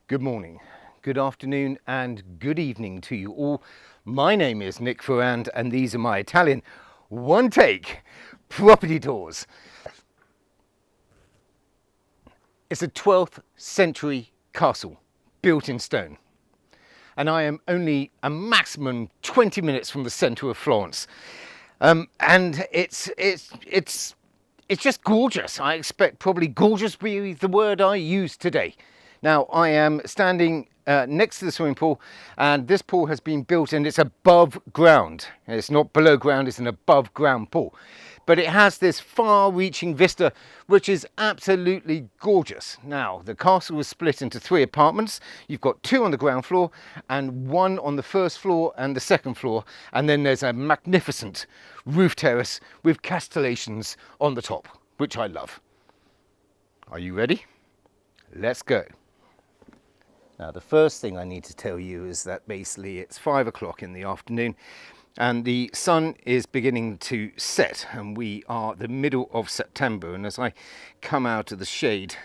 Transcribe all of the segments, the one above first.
Good morning, good afternoon and good evening to you all. My name is Nick Ferrand and these are my Italian one take property tours. It's a 12th century castle built in stone and I am only a maximum 20 minutes from the centre of Florence. And it's just gorgeous. I expect probably gorgeous be the word I use today. Now I am standing next to the swimming pool, and this pool has been built and it's above ground. It's not below ground, it's an above ground pool. But it has this far-reaching vista, which is absolutely gorgeous. Now, the castle was split into 3 apartments. You've got 2 on the ground floor and 1 on the first floor and the second floor. And then there's a magnificent roof terrace with castellations on the top, which I love. Are you ready? Let's go. Now, the first thing I need to tell you is that basically it's 5 o'clock in the afternoon and the sun is beginning to set, and we are the middle of September, and as I come out of the shade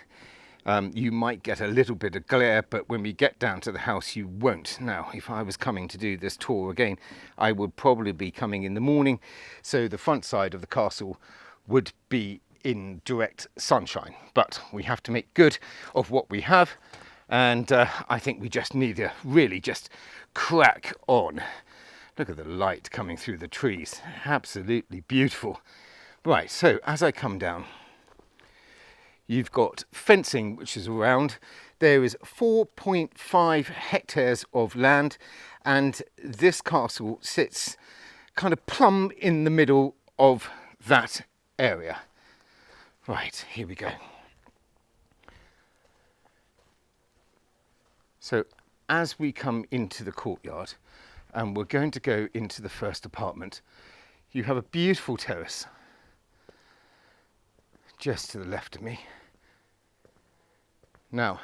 you might get a little bit of glare, but when we get down to the house you won't. Now, if I was coming to do this tour again, I would probably be coming in the morning, so the front side of the castle would be in direct sunshine, but we have to make good of what we have, and I think we just need to really just crack on. Look at the light coming through the trees, absolutely beautiful. Right, so as I come down, you've got fencing which is around. There is 4.5 hectares of land, and this castle sits kind of plumb in the middle of that area. Right, here we go. So as we come into the courtyard, and we're going to go into the first apartment, you have a beautiful terrace just to the left of me. Now,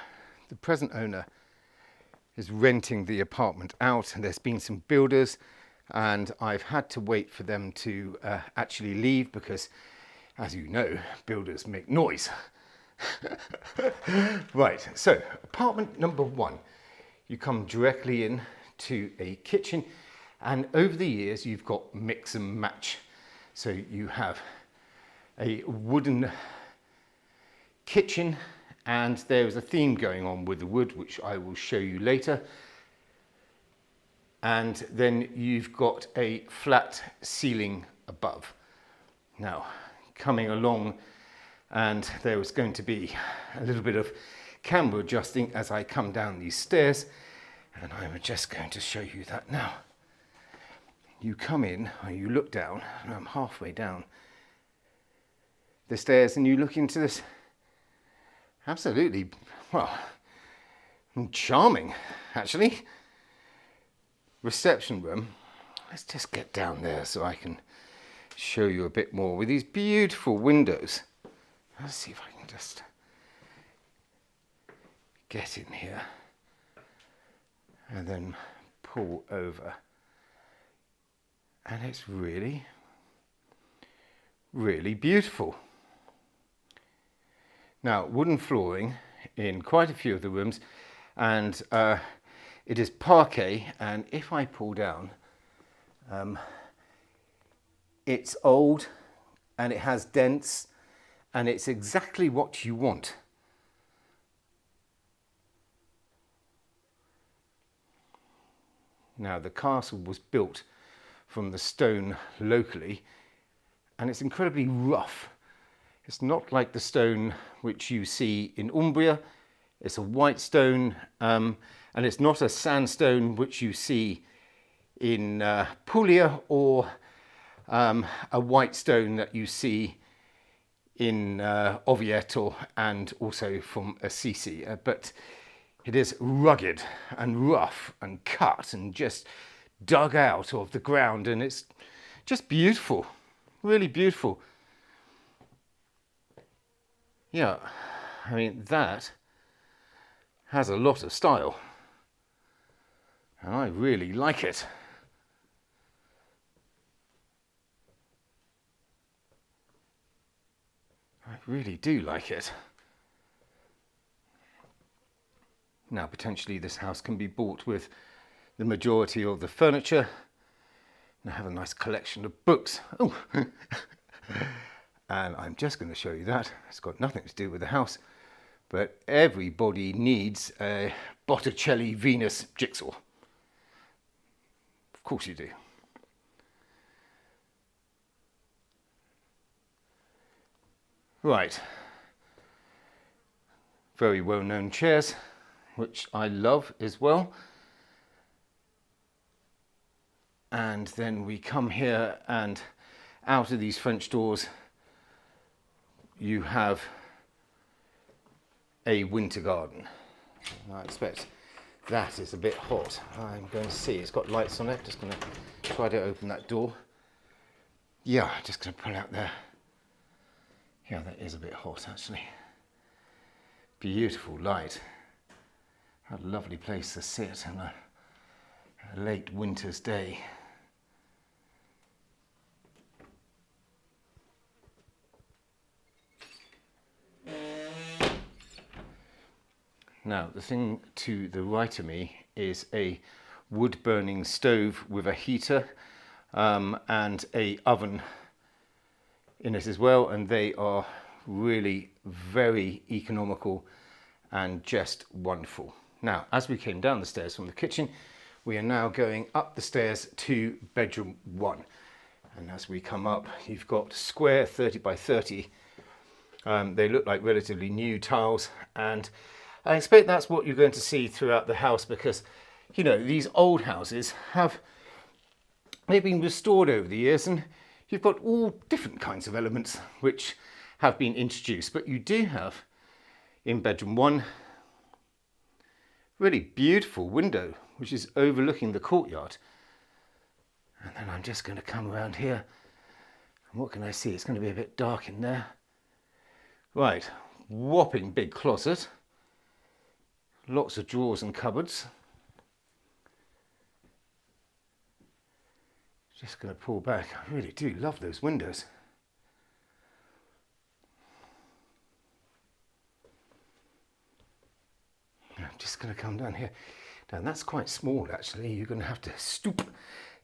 the present owner is renting the apartment out, and there's been some builders, and I've had to wait for them to actually leave because, as you know, builders make noise. Right, so apartment number 1. You come directly in to a kitchen, and over the years you've got mix and match. So you have a wooden kitchen, and there is a theme going on with the wood which I will show you later. And then you've got a flat ceiling above. Now, coming along, and there was going to be a little bit of camera adjusting as I come down these stairs, and I'm just going to show you that now. You come in, or you look down, and I'm halfway down the stairs, and you look into this absolutely, well, charming, actually, reception room. Let's just get down there so I can show you a bit more with these beautiful windows. Let's see if I can just get in here and then pull over, and it's really, really beautiful. Now, wooden flooring in quite a few of the rooms, and it is parquet, and if I pull down, it's old and it has dents, and it's exactly what you want. Now, the castle was built from the stone locally, and it's incredibly rough. It's not like the stone which you see in Umbria. It's a white stone, and it's not a sandstone which you see in Puglia, or a white stone that you see in Oviedo and also from Assisi. But it is rugged and rough and cut and just dug out of the ground, and it's just beautiful, really beautiful. Yeah, I mean, that has a lot of style, and I really like it. I really do like it. Now potentially this house can be bought with the majority of the furniture. And I have a nice collection of books. Oh, and I'm just going to show you that. It's got nothing to do with the house, but everybody needs a Botticelli Venus jigsaw. Of course you do. Right. Very well-known chairs, which I love as well. And then we come here, and out of these French doors you have a winter garden. I expect that is a bit hot. I'm going to see, it's got lights on it. Just going to try to open that door. Yeah, just going to pull out there. Yeah, that is a bit hot actually. Beautiful light. A lovely place to sit on a late winter's day. Now, the thing to the right of me is a wood-burning stove with a heater and a oven in it as well, and they are really very economical and just wonderful. Now, as we came down the stairs from the kitchen, we are now going up the stairs to bedroom 1. And as we come up, you've got square 30 by 30. They look like relatively new tiles, and I expect that's what you're going to see throughout the house, because, you know, these old houses they've been restored over the years, and you've got all different kinds of elements which have been introduced. But you do have, in bedroom 1, really beautiful window, which is overlooking the courtyard. And then I'm just going to come around here, and what can I see? It's going to be a bit dark in there. Right, whopping big closet. Lots of drawers and cupboards. Just going to pull back. I really do love those windows. I'm just going to come down here. Now that's quite small actually. You're going to have to stoop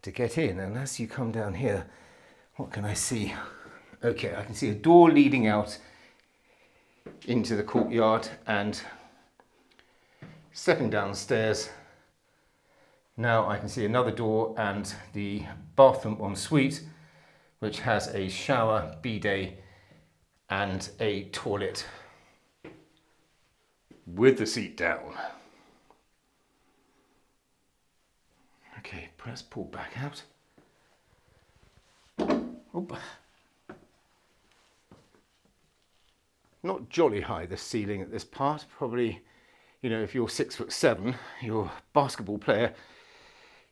to get in. And as you come down here, what can I see? Okay, I can see a door leading out into the courtyard, and stepping down the stairs, now I can see another door and the bathroom ensuite, which has a shower, bidet and a toilet with the seat down. Okay, let's pull back out. Oop. Not jolly high, the ceiling at this part. Probably, you know, if you're 6'7", you're a basketball player,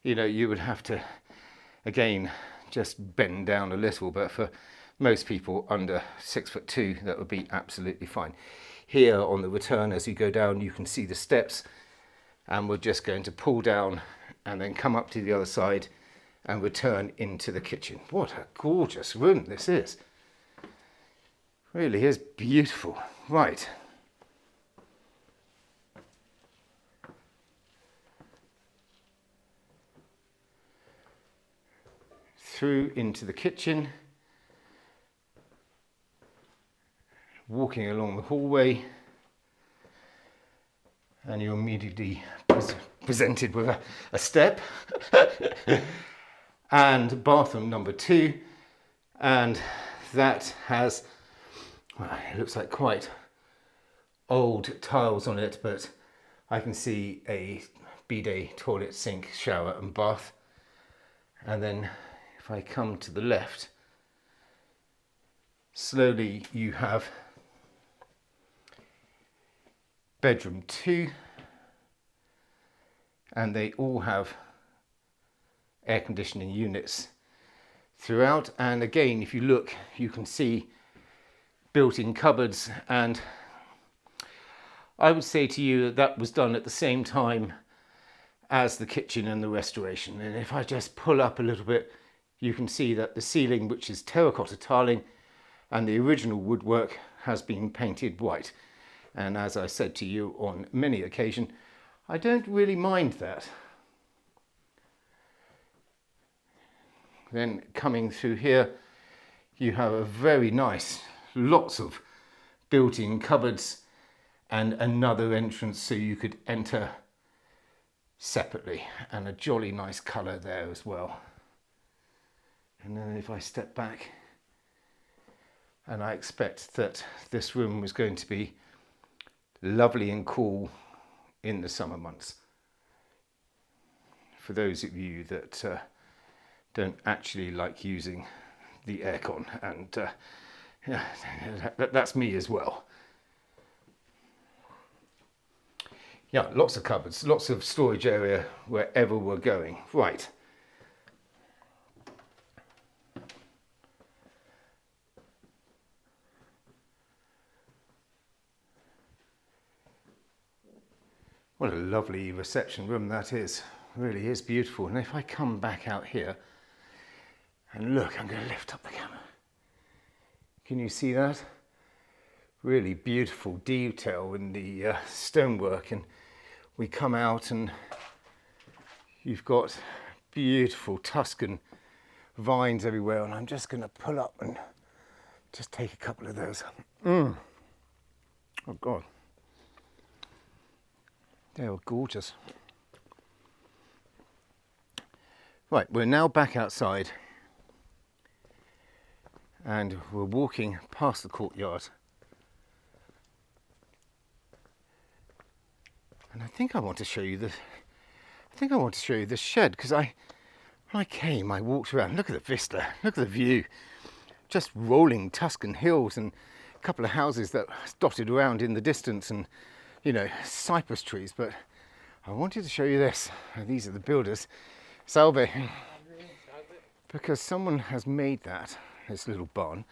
you know, you would have to, again, just bend down a little. But for most people under 6'2", that would be absolutely fine. Here on the return, as you go down, you can see the steps, and we're just going to pull down and then come up to the other side and return into the kitchen. What a gorgeous room this is. Really is beautiful. Right. Through into the kitchen, walking along the hallway, and you're immediately presented with a step and bathroom number 2, and that has, well, it looks like quite old tiles on it, but I can see a bidet, toilet, sink, shower and bath. And then if I come to the left, slowly you have bedroom 2, and they all have air conditioning units throughout. And again, if you look, you can see built-in cupboards, and I would say to you that that was done at the same time as the kitchen and the restoration. And if I just pull up a little bit, you can see that the ceiling, which is terracotta tiling, and the original woodwork has been painted white. And as I said to you on many occasions, I don't really mind that. Then coming through here, you have a very nice, lots of built-in cupboards and another entrance so you could enter separately, and a jolly nice colour there as well. And then if I step back, and I expect that this room was going to be lovely and cool in the summer months. For those of you that don't actually like using the aircon, and yeah, that's me as well. Yeah, lots of cupboards, lots of storage area wherever we're going. Right. What a lovely reception room that is. Really is beautiful. And if I come back out here and look, I'm going to lift up the camera. Can you see that? Really beautiful detail in the stonework, and we come out and you've got beautiful Tuscan vines everywhere, and I'm just going to pull up and just take a couple of those. Oh God, they are gorgeous. Right, we're now back outside and we're walking past the courtyard. And I think I want to show you the shed, because when I came, I walked around. Look at the vista, look at the view. Just rolling Tuscan hills and a couple of houses that dotted around in the distance, and you know, cypress trees. But I wanted to show you this. These are the builders. Salve. Because someone has made this little barn,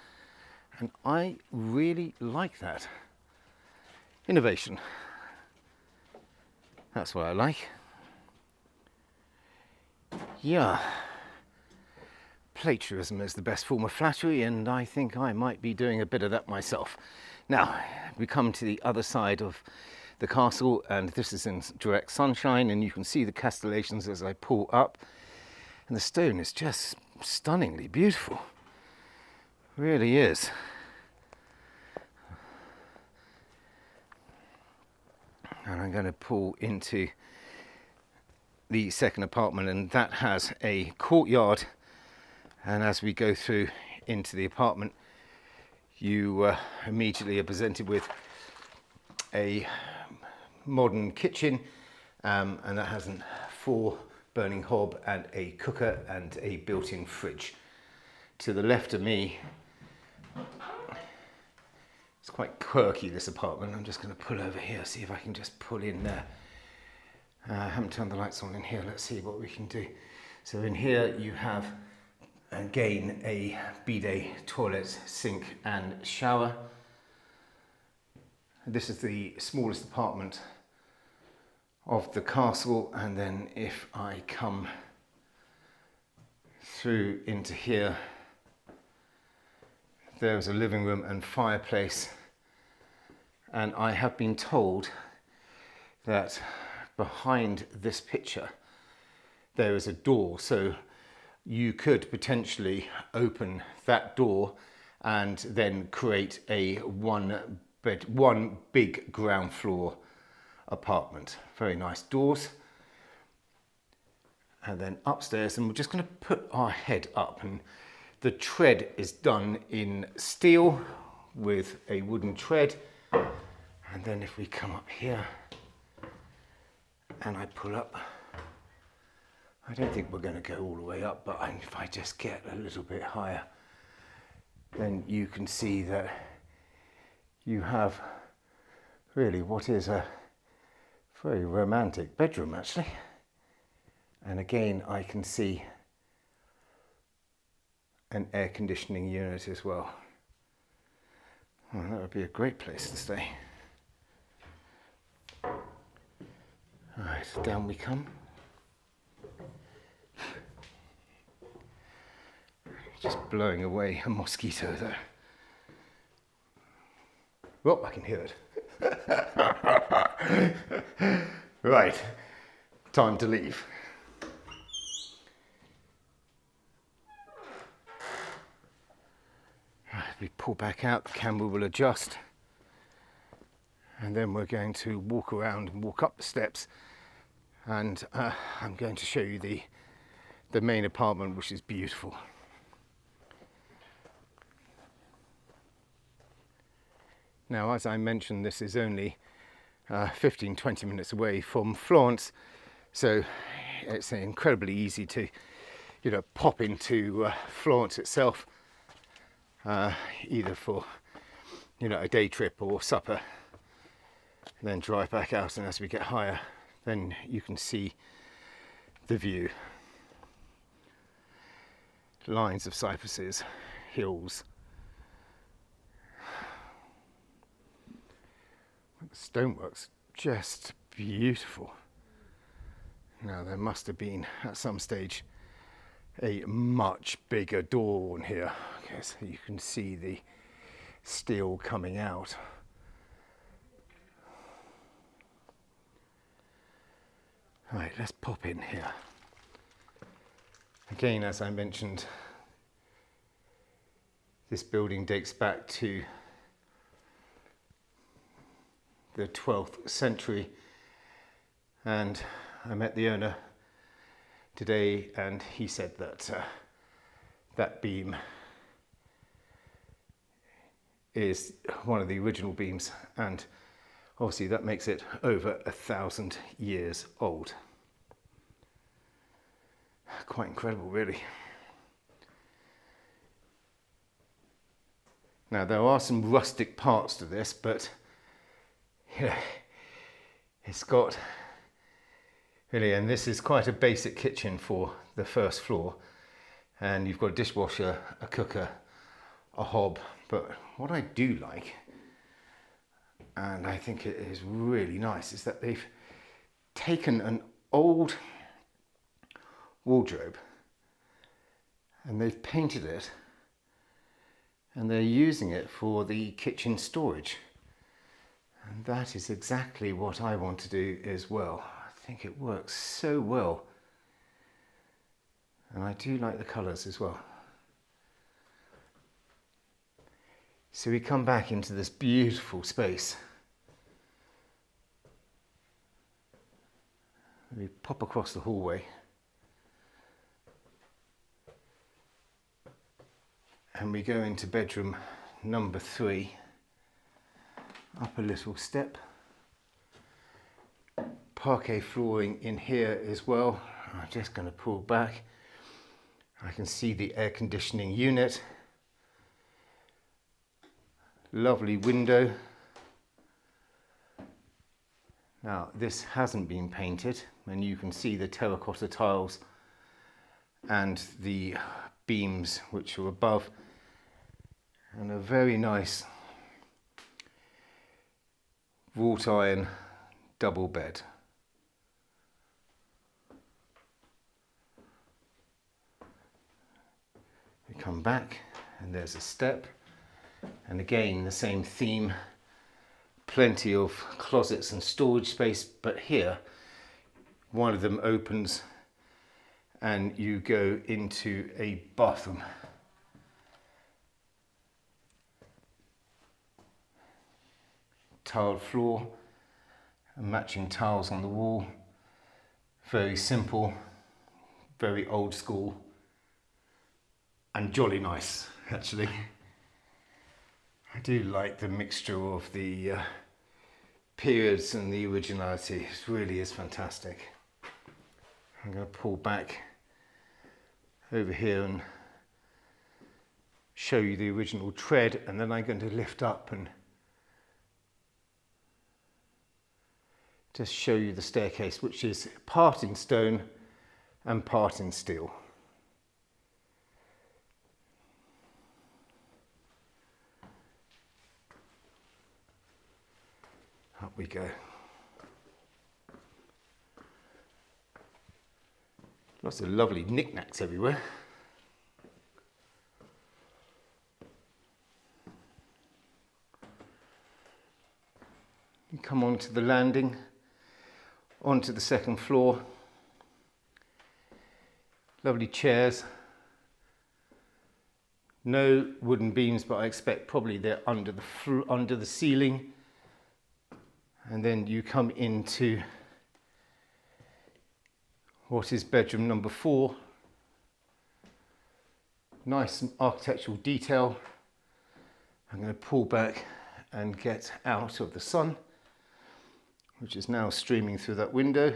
and I really like that. Innovation. That's what I like. Yeah. Plagiarism is the best form of flattery, and I think I might be doing a bit of that myself. Now, we come to the other side of the castle, and this is in direct sunshine, and you can see the castellations as I pull up. And the stone is just stunningly beautiful. Really is. And I'm going to pull into the second apartment, and that has a courtyard. And as we go through into the apartment, you immediately are presented with a modern kitchen, and that has a 4 burning hob and a cooker and a built-in fridge. To the left of me, it's quite quirky, this apartment. I'm just going to pull over here, see if I can just pull in there. I haven't turned the lights on in here. Let's see what we can do. So in here you have, again, a bidet, toilet, sink and shower. This is the smallest apartment of the castle, and then if I come through into here, there's a living room and fireplace, and I have been told that behind this picture there is a door, so you could potentially open that door and then create a one big ground floor apartment. Very nice doors. And then upstairs, and we're just going to put our head up, and the tread is done in steel with a wooden tread. And then if we come up here and I pull up, I don't think we're going to go all the way up, but if I just get a little bit higher, then you can see that you have really what is a very romantic bedroom, actually. And again, I can see an air conditioning unit as well. Well, that would be a great place to stay. All right, down we come. Just blowing away a mosquito there. Well, I can hear it. Right, time to leave. Right, we pull back out, the camera will adjust, and then we're going to walk around and walk up the steps, and I'm going to show you the main apartment, which is beautiful. Now, as I mentioned, this is only 15-20 minutes away from Florence, so it's incredibly easy to, pop into Florence itself, either for, a day trip or supper, and then drive back out. And as we get higher, then you can see the view. Lines of cypresses, hills. The stonework's just beautiful. Now, there must have been at some stage a much bigger door on here. Okay, so you can see the steel coming out. Right, let's pop in here. Again, as I mentioned, this building dates back to the 12th century, and I met the owner today, and he said that that beam is one of the original beams, and obviously that makes it over 1,000 years old. Quite incredible, really. Now, there are some rustic parts to this, but it's got really, and this is quite a basic kitchen for the first floor, and you've got a dishwasher, a cooker, a hob. But what I do like, and I think it is really nice, is that they've taken an old wardrobe and they've painted it, and they're using it for the kitchen storage. And that is exactly what I want to do as well. I think it works so well. And I do like the colours as well. So we come back into this beautiful space. We pop across the hallway. And we go into bedroom number 3. Up a little step. Parquet flooring in here as well. I'm just going to pull back. I can see the air conditioning unit. Lovely window. Now, this hasn't been painted, and you can see the terracotta tiles and the beams which are above, and a very nice wrought iron double bed. We come back and there's a step, and again the same theme, plenty of closets and storage space, but here one of them opens and you go into a bathroom. Tiled floor and matching tiles on the wall. Very simple, very old school, and jolly nice, actually. I do like the mixture of the periods and the originality. It really is fantastic. I'm going to pull back over here and show you the original tread, and then I'm going to lift up and just show you the staircase, which is part in stone and part in steel. Up we go. Lots of lovely knickknacks everywhere. You come onto the landing. onto the second floor. Lovely chairs. No wooden beams, but I expect probably they're under the ceiling. And then you come into what is bedroom number 4. Nice architectural detail. I'm going to pull back and get out of the sun, which is now streaming through that window.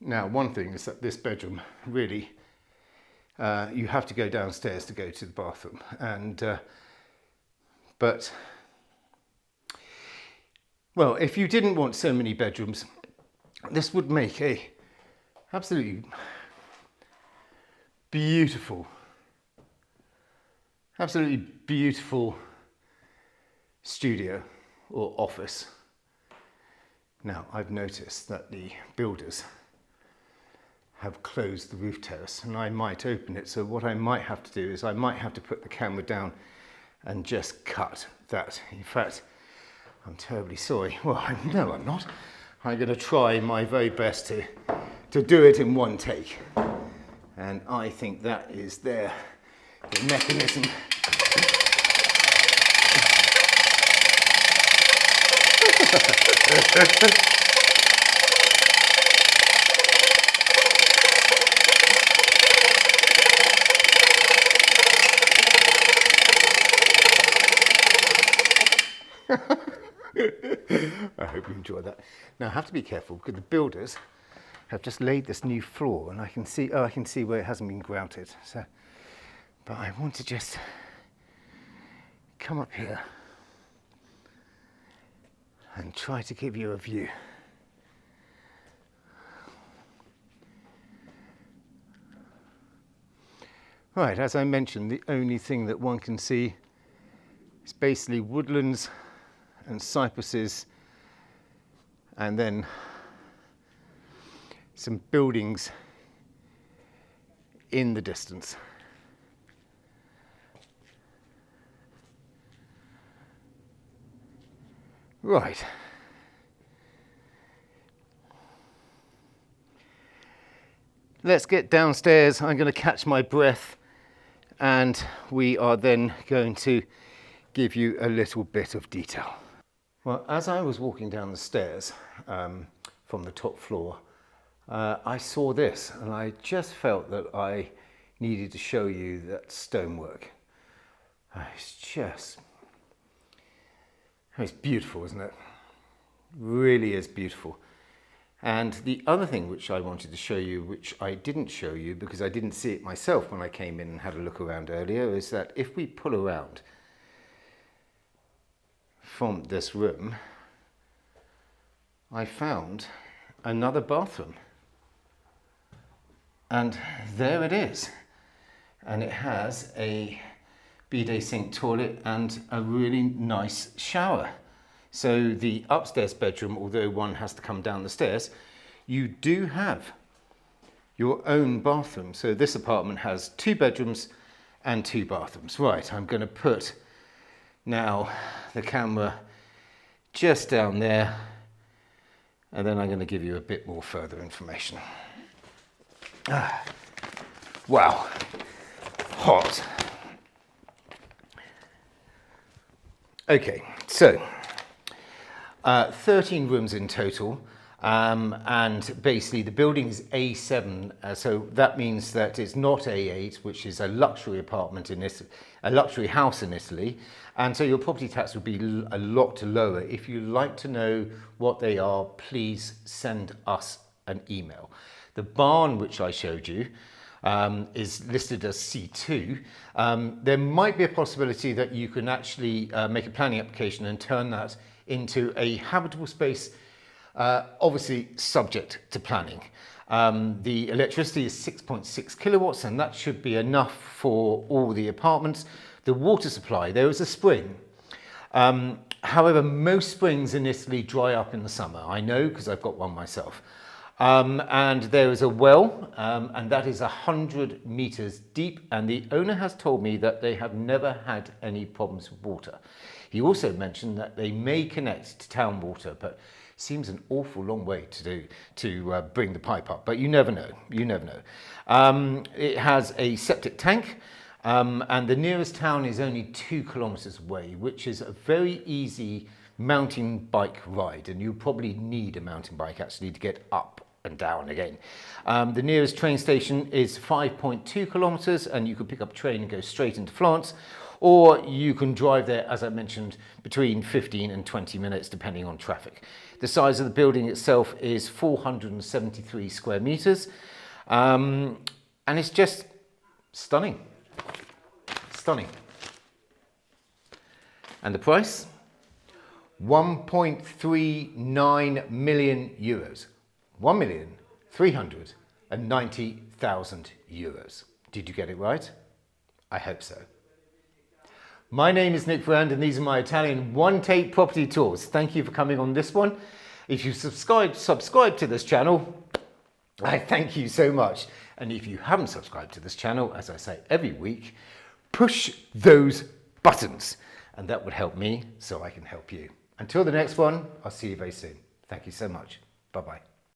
Now, one thing is that this bedroom really, you have to go downstairs to go to the bathroom, and but well, if you didn't want so many bedrooms, this would make a absolutely beautiful studio or office. Now, I've noticed that the builders have closed the roof terrace, and I might open it, so what I might have to do is I might have to put the camera down and just cut that. In fact, I'm terribly sorry. Well, no, I'm not. I'm going to try my very best to do it in one take, and I think that is the mechanism. I hope you enjoy that. Now I have to be careful because the builders have just laid this new floor, and I can see where it hasn't been grouted. So, but I want to just come up here and try to give you a view. Right, as I mentioned, the only thing that one can see is basically woodlands and cypresses, and then some buildings in the distance. Right. Let's get downstairs. I'm going to catch my breath, and we are then going to give you a little bit of detail. Well, as I was walking down the stairs from the top floor, I saw this, and I just felt that I needed to show you that stonework. It's beautiful, isn't it? Really is beautiful. And the other thing which I wanted to show you, which I didn't show you because I didn't see it myself when I came in and had a look around earlier, is that if we pull around from this room, I found another bathroom, and there it is, and it has a bidet sink toilet and a really nice shower. So the upstairs bedroom, although one has to come down the stairs, you do have your own bathroom. So this apartment has 2 bedrooms and 2 bathrooms. Right, I'm going to put now the camera just down there, and then I'm going to give you a bit more further information. Wow, hot. Okay, so 13 rooms in total, and basically the building is A7, so that means that it's not A8, which is a luxury apartment in Italy, a luxury house in Italy, and so your property tax would be a lot lower. If you'd like to know what they are, please send us an email. The barn which I showed you is listed as C2. There might be a possibility that you can actually make a planning application and turn that into a habitable space, obviously subject to planning. The electricity is 6.6 kilowatts, and that should be enough for all the apartments. The water supply, there is a spring. However, most springs in Italy dry up in the summer. I know because I've got one myself. And there is a well, and that is 100 meters deep, and the owner has told me that they have never had any problems with water. He also mentioned that they may connect to town water, but seems an awful long way to bring the pipe up, but you never know, you never know. It has a septic tank, and the nearest town is only 2 kilometers away, which is a very easy mountain bike ride, and you probably need a mountain bike actually to get up and down again. The nearest train station is 5.2 kilometers, and you could pick up a train and go straight into Florence, or you can drive there, as I mentioned, between 15 and 20 minutes depending on traffic. The size of the building itself is 473 square meters, and it's just stunning. Stunning. And the price? 1.39 million euros. 1,390,000 euros. Did you get it right? I hope so. My name is Nick Ferrand, and these are my Italian one-take property tours. Thank you for coming on this one. If you subscribe to this channel, I thank you so much. And if you haven't subscribed to this channel, as I say every week, push those buttons, and that would help me so I can help you. Until the next one, I'll see you very soon. Thank you so much. Bye-bye.